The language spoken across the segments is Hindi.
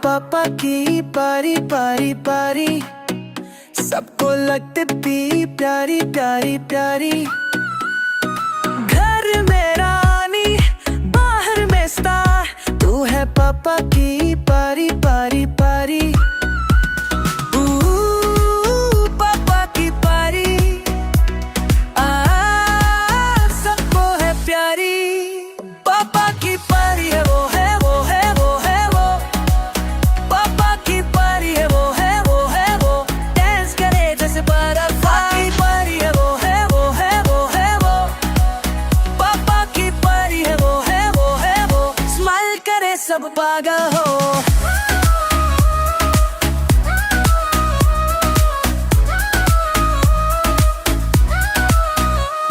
पापा की पारी पारी पारी, सबको लगते भी प्यारी प्यारी प्यारी। घर में रानी बाहर में स्टार, तू है पापा की पारी पारी पारी। पापा की पारी सबको है प्यारी। पापा की पारी है वो है वो है वो है वो, पापा की पारी है वो है वो है वो, डांस करे जैसे बटरफ्लाई। पारी है वो है वो है वो है वो, पापा की पारी है वो है वो है वो, स्माइल करे सब पागल हो।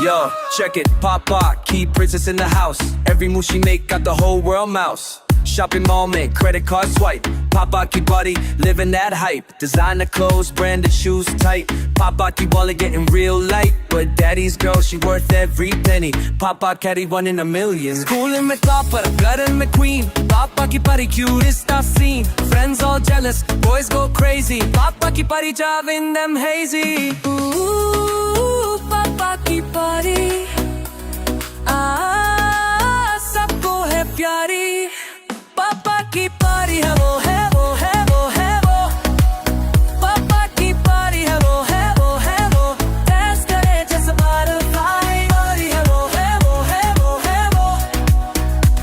Yo, check it, Papa, key princess in the house. Every move she make got the whole world mouse. Shopping mall make, credit card swipe. Papa ki body, living that hype. Designer clothes, branded shoes tight. Papa ki wallet getting real light. But daddy's girl, she worth every penny. Papa caddy 1 in a million. Schoolin' में topper, garden में queen. Papa ki body cutest I've seen. Friends all jealous, boys go crazy. Papa ki body driving them hazy. Ooh, पापा की पारी सबको है प्यारी। पापा की पारी है वो है वो है वो है वो, पापा की पारी है वो है वो है वो, डांस करे जैसे बटरफ्लाई। पारी है वो है वो है वो है वो,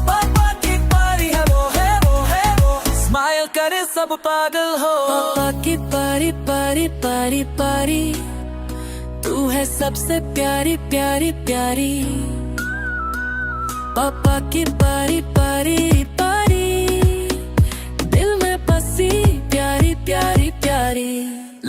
पापा की पारी है वो है वो है वो, स्माइल करे सब पागल हो। पापा की पारी पारी पारी पारी, तू है सबसे प्यारी प्यारी प्यारी। पापा की पारी पारी पारी, दिल में बसी प्यारी प्यारी प्यारी।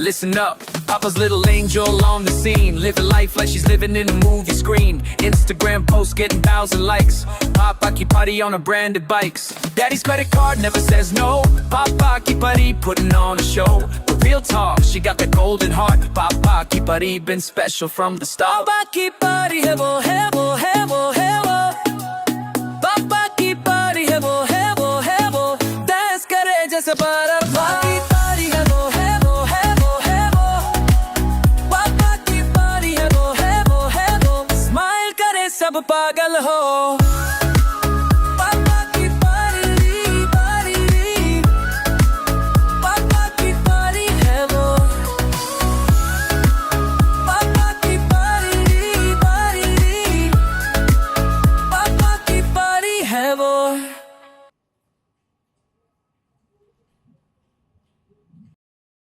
Listen up, Papa's little angel on the scene, living life like she's living in a movie screen. Instagram posts getting 1,000 likes. Papa ki party on her branded bikes. Daddy's credit card never says no. Papa ki party putting on a show. But real talk, she got that golden heart. Papa ki party been special from the start. पापा की पारी है वो है वो है वो है वो, पापा की पारी है वो है वो है वो, डांस करे जैसे बटरफ्लाई। पारी है वो है वो है वो है वो, पापा की पारी है वो है वो है वो, स्माइल करे सब पागल हो।